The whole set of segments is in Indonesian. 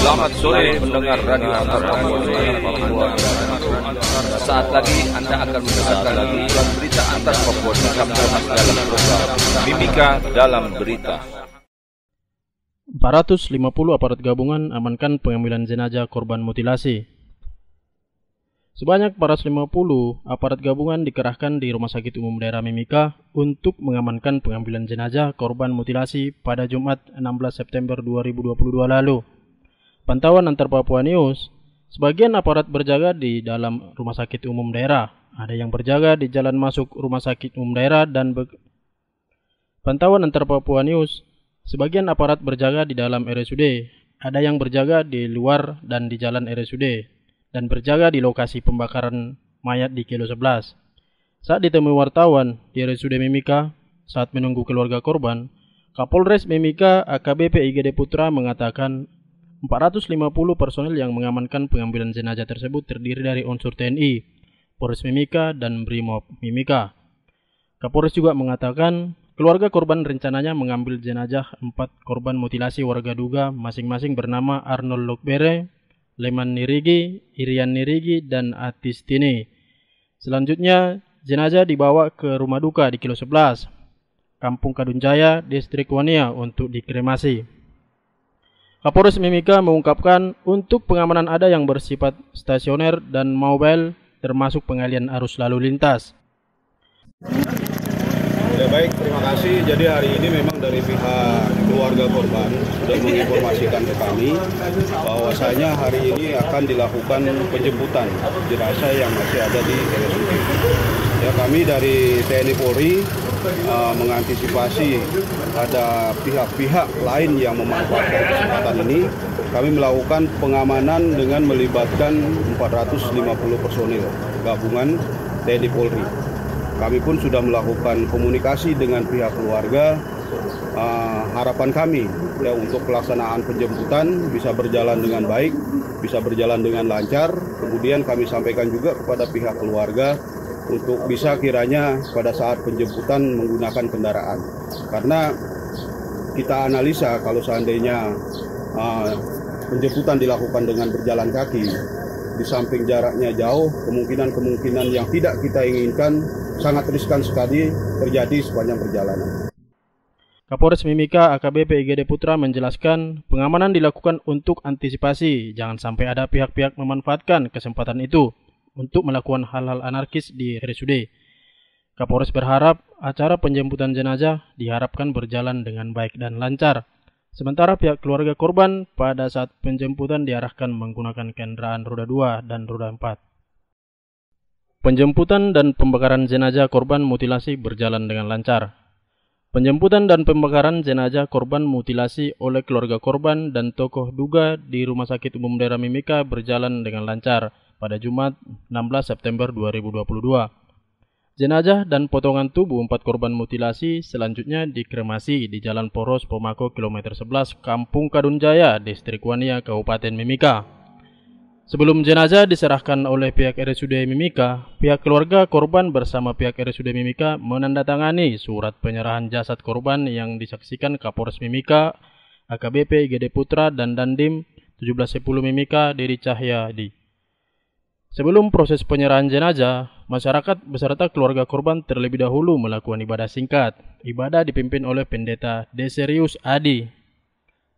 Selamat sore mendengar radio antar Papua. Saat lagi Anda akan mendengarkan berita antar Papua dalam program Mimika dalam Berita. 450 aparat gabungan amankan pengambilan jenazah korban mutilasi. Sebanyak 450 aparat gabungan dikerahkan di Rumah Sakit Umum Daerah Mimika untuk mengamankan pengambilan jenazah korban mutilasi pada Jumat 16 September 2022 lalu. Pantauan antar Papua News, sebagian aparat berjaga di dalam Rumah Sakit Umum Daerah, ada yang berjaga di jalan masuk Rumah Sakit Umum Daerah Pantauan antar Papua News, sebagian aparat berjaga di dalam RSUD, ada yang berjaga di luar dan di jalan RSUD, dan berjaga di lokasi pembakaran mayat di Kilo 11. Saat ditemui wartawan di RSUD Mimika, saat menunggu keluarga korban, Kapolres Mimika AKBP IGD Putra mengatakan 450 personil yang mengamankan pengambilan jenazah tersebut terdiri dari unsur TNI, Polres Mimika, dan Brimob Mimika. Kapolres juga mengatakan keluarga korban rencananya mengambil jenazah 4 korban mutilasi warga Duga masing-masing bernama Arnold Lokbere, Leman Nirigi, Irian Nirigi, dan Atistini. Selanjutnya, jenazah dibawa ke rumah duka di Kilo 11, Kampung Kadunjaya, Distrik Wania untuk dikremasi. Kapolres Mimika mengungkapkan untuk pengamanan ada yang bersifat stasioner dan mobile, termasuk pengalian arus lalu lintas. Ya baik, terima kasih. Jadi hari ini memang dari pihak keluarga korban sudah menginformasikan ke kami bahwasanya hari ini akan dilakukan penjemputan jenazah yang masih ada di RSUD. Ya, kami dari TNI Polri mengantisipasi ada pihak-pihak lain yang memanfaatkan kesempatan ini. Kami melakukan pengamanan dengan melibatkan 450 personil gabungan TNI Polri. Kami pun sudah melakukan komunikasi dengan pihak keluarga. Harapan kami ya untuk pelaksanaan penjemputan bisa berjalan dengan baik, bisa berjalan dengan lancar. Kemudian kami sampaikan juga kepada pihak keluarga untuk bisa kiranya pada saat penjemputan menggunakan kendaraan. Karena kita analisa kalau seandainya penjemputan dilakukan dengan berjalan kaki, di samping jaraknya jauh, kemungkinan yang tidak kita inginkan sangat riskan sekali terjadi sepanjang perjalanan. Kapolres Mimika AKBP IGD Putra menjelaskan pengamanan dilakukan untuk antisipasi jangan sampai ada pihak-pihak memanfaatkan kesempatan itu untuk melakukan hal-hal anarkis di RSUD. Kapolres berharap acara penjemputan jenazah diharapkan berjalan dengan baik dan lancar. Sementara pihak keluarga korban pada saat penjemputan diarahkan menggunakan kendaraan roda 2 dan roda 4. Penjemputan dan pembakaran jenazah korban mutilasi berjalan dengan lancar. Penjemputan dan pembakaran jenazah korban mutilasi oleh keluarga korban dan tokoh Duga di Rumah Sakit Umum Daerah Mimika berjalan dengan lancar pada Jumat 16 September 2022. Jenazah dan potongan tubuh 4 korban mutilasi selanjutnya dikremasi di Jalan Poros Pomako kilometer 11 Kampung Kadunjaya, Distrik Wania, Kabupaten Mimika. Sebelum jenazah diserahkan oleh pihak RSUD Mimika, pihak keluarga korban bersama pihak RSUD Mimika menandatangani surat penyerahan jasad korban yang disaksikan Kapolres Mimika, AKBP IGD Putra, dan Dandim 1710 Mimika Dedi Cahyadi. Sebelum proses penyerahan jenazah, masyarakat beserta keluarga korban terlebih dahulu melakukan ibadah singkat. Ibadah dipimpin oleh Pendeta Deserius Adi.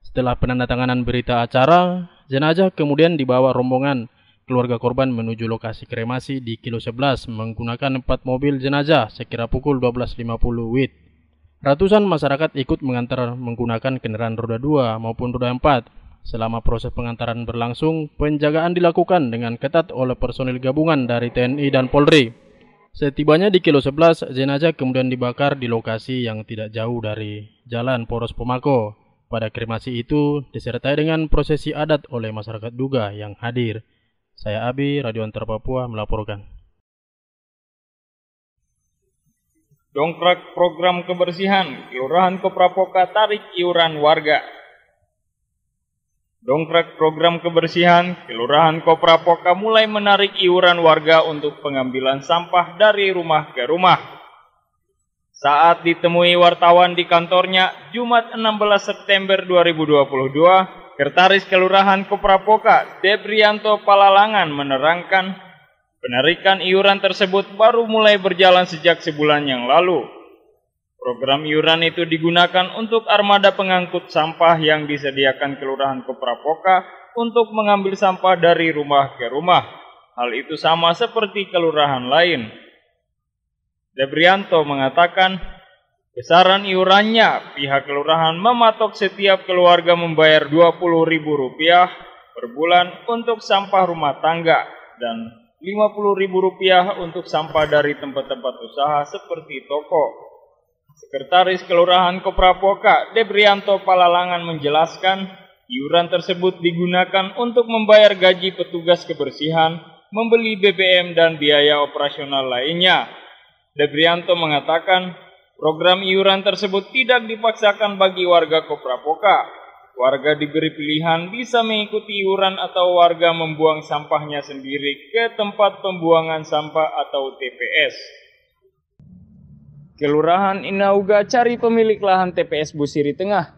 Setelah penandatanganan berita acara, jenazah kemudian dibawa rombongan keluarga korban menuju lokasi kremasi di Kilo 11 menggunakan 4 mobil jenazah sekira pukul 12.50 WIB. Ratusan masyarakat ikut mengantar menggunakan kendaraan roda 2 maupun roda 4. Selama proses pengantaran berlangsung, penjagaan dilakukan dengan ketat oleh personil gabungan dari TNI dan Polri. Setibanya di Kilo 11, jenazah kemudian dibakar di lokasi yang tidak jauh dari Jalan Poros Pomako. Pada kremasi itu disertai dengan prosesi adat oleh masyarakat Duga yang hadir. Saya Abi, Radio Antar Papua melaporkan. Dongkrak program kebersihan, Kelurahan Koprapoka tarik iuran warga. Dongkrak program kebersihan, Kelurahan Koprapoka mulai menarik iuran warga untuk pengambilan sampah dari rumah ke rumah. Saat ditemui wartawan di kantornya Jumat 16 September 2022, Sekretaris Kelurahan Koprapoka, Debrianto Palalangan menerangkan penarikan iuran tersebut baru mulai berjalan sejak sebulan yang lalu. Program iuran itu digunakan untuk armada pengangkut sampah yang disediakan Kelurahan Koprapoka untuk mengambil sampah dari rumah ke rumah. Hal itu sama seperti kelurahan lain. Debrianto mengatakan, besaran iurannya, pihak kelurahan mematok setiap keluarga membayar Rp20.000 per bulan untuk sampah rumah tangga dan Rp50.000 untuk sampah dari tempat-tempat usaha seperti toko. Sekretaris Kelurahan Koprapoka, Debrianto Palalangan menjelaskan, iuran tersebut digunakan untuk membayar gaji petugas kebersihan, membeli BBM dan biaya operasional lainnya. Debrianto mengatakan, program iuran tersebut tidak dipaksakan bagi warga Koprapoka. Warga diberi pilihan bisa mengikuti iuran atau warga membuang sampahnya sendiri ke tempat pembuangan sampah atau TPS. Kelurahan Inauga cari pemilik lahan TPS Busiri Tengah.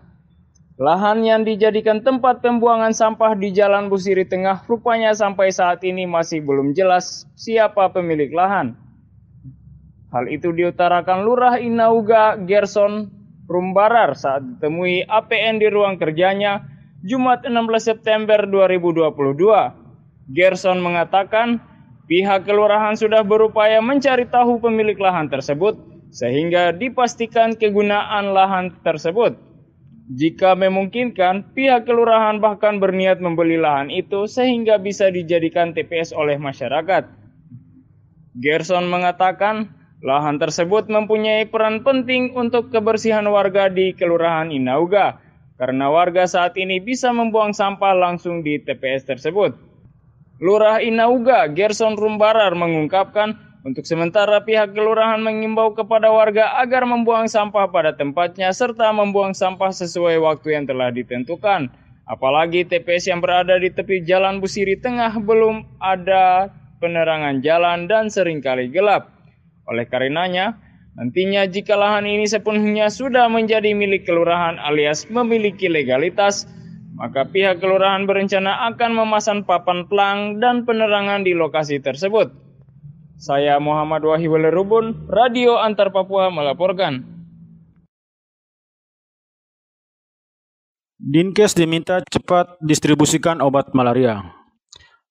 Lahan yang dijadikan tempat pembuangan sampah di Jalan Busiri Tengah rupanya sampai saat ini masih belum jelas siapa pemilik lahan. Hal itu diutarakan Lurah Inauga Gerson Rumbarar saat ditemui APN di ruang kerjanya Jumat 16 September 2022. Gerson mengatakan pihak kelurahan sudah berupaya mencari tahu pemilik lahan tersebut sehingga dipastikan kegunaan lahan tersebut. Jika memungkinkan, pihak kelurahan bahkan berniat membeli lahan itu sehingga bisa dijadikan TPS oleh masyarakat. Gerson mengatakan lahan tersebut mempunyai peran penting untuk kebersihan warga di Kelurahan Inauga, karena warga saat ini bisa membuang sampah langsung di TPS tersebut. Lurah Inauga, Gerson Rumbarar mengungkapkan, untuk sementara pihak kelurahan mengimbau kepada warga agar membuang sampah pada tempatnya serta membuang sampah sesuai waktu yang telah ditentukan. Apalagi TPS yang berada di tepi Jalan Busiri Tengah belum ada penerangan jalan dan seringkali gelap. Oleh karenanya, nantinya jika lahan ini sepenuhnya sudah menjadi milik kelurahan alias memiliki legalitas, maka pihak kelurahan berencana akan memasang papan pelang dan penerangan di lokasi tersebut. Saya Muhammad Wahyu Walerubun, Radio Antar Papua melaporkan. Dinkes diminta cepat distribusikan obat malaria.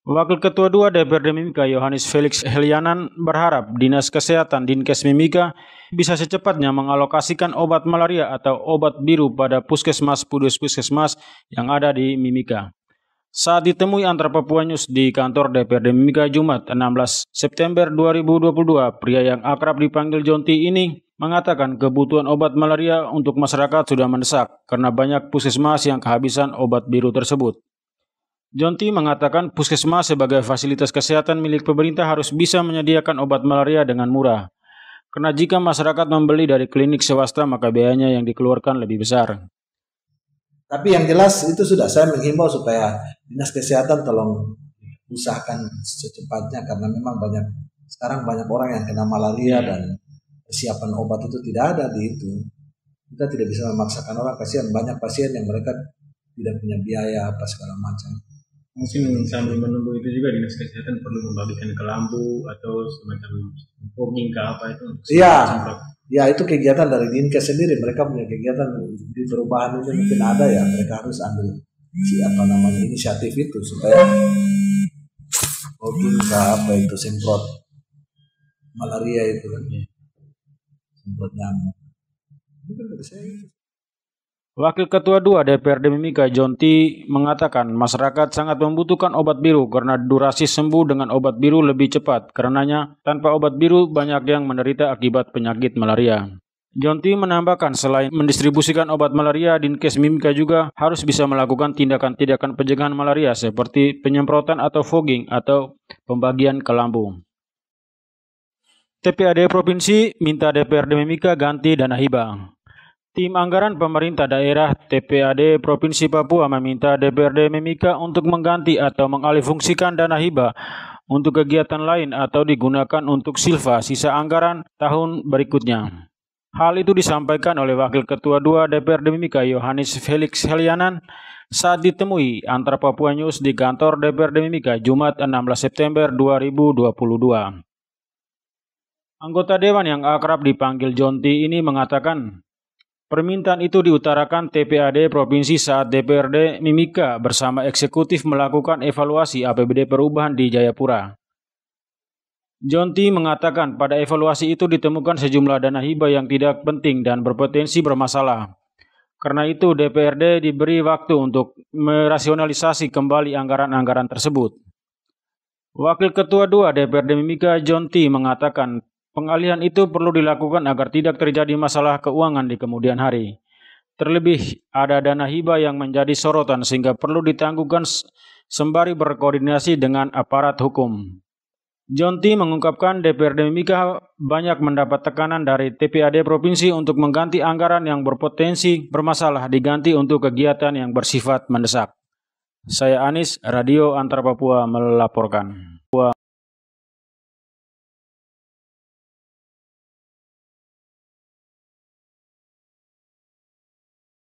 Wakil Ketua 2 DPRD Mimika Yohanes Felix Helianan berharap Dinas Kesehatan Dinkes Mimika bisa secepatnya mengalokasikan obat malaria atau obat biru pada puskesmas yang ada di Mimika. Saat ditemui Antar Papua News di kantor DPRD Mimika Jumat 16 September 2022, pria yang akrab dipanggil Jonti ini mengatakan kebutuhan obat malaria untuk masyarakat sudah mendesak karena banyak puskesmas yang kehabisan obat biru tersebut. Jonti mengatakan puskesmas sebagai fasilitas kesehatan milik pemerintah harus bisa menyediakan obat malaria dengan murah. Karena jika masyarakat membeli dari klinik swasta maka biayanya yang dikeluarkan lebih besar. Tapi yang jelas itu sudah saya menghimbau supaya Dinas Kesehatan tolong usahakan secepatnya karena memang sekarang banyak orang yang kena malaria dan persiapan obat itu tidak ada di itu. Kita tidak bisa memaksakan orang, kasihan banyak pasien yang mereka tidak punya biaya apa segala macam. Mungkin sambil menunggu itu juga Dinas Kesehatan perlu membagikan kelambu atau semacam fogging ke apa itu. Ya itu kegiatan dari Dinkes sendiri. Mereka punya kegiatan di perubahan itu mungkin ada ya. Mereka harus ambil inisiatif itu supaya fogging ke apa itu semprot malaria itu kan. Semprot nyamuk. Itu dari saya. Wakil Ketua 2 DPRD Mimika Jonti mengatakan masyarakat sangat membutuhkan obat biru karena durasi sembuh dengan obat biru lebih cepat. Karenanya tanpa obat biru banyak yang menderita akibat penyakit malaria. Jonti menambahkan selain mendistribusikan obat malaria, Dinkes Mimika juga harus bisa melakukan tindakan-tindakan pencegahan malaria seperti penyemprotan atau fogging atau pembagian kelambu. TPAD Provinsi minta DPRD Mimika ganti dana hibah. Tim Anggaran Pemerintah Daerah TPAD Provinsi Papua meminta DPRD Mimika untuk mengganti atau mengalihfungsikan dana hibah untuk kegiatan lain atau digunakan untuk silva sisa anggaran tahun berikutnya. Hal itu disampaikan oleh Wakil Ketua 2 DPRD Mimika Yohanes Felix Helianan saat ditemui Antara Papua News di kantor DPRD Mimika Jumat 16 September 2022. Anggota Dewan yang akrab dipanggil Jonti ini mengatakan permintaan itu diutarakan TPAD Provinsi saat DPRD Mimika bersama eksekutif melakukan evaluasi APBD perubahan di Jayapura. Jonti mengatakan pada evaluasi itu ditemukan sejumlah dana hibah yang tidak penting dan berpotensi bermasalah. Karena itu DPRD diberi waktu untuk merasionalisasi kembali anggaran-anggaran tersebut. Wakil Ketua 2 DPRD Mimika Jonti mengatakan pengalihan itu perlu dilakukan agar tidak terjadi masalah keuangan di kemudian hari. Terlebih ada dana hibah yang menjadi sorotan sehingga perlu ditangguhkan sembari berkoordinasi dengan aparat hukum. Jonti mengungkapkan DPRD Mimika banyak mendapat tekanan dari TPAD Provinsi untuk mengganti anggaran yang berpotensi bermasalah diganti untuk kegiatan yang bersifat mendesak. Saya Anis, Radio Antara Papua melaporkan.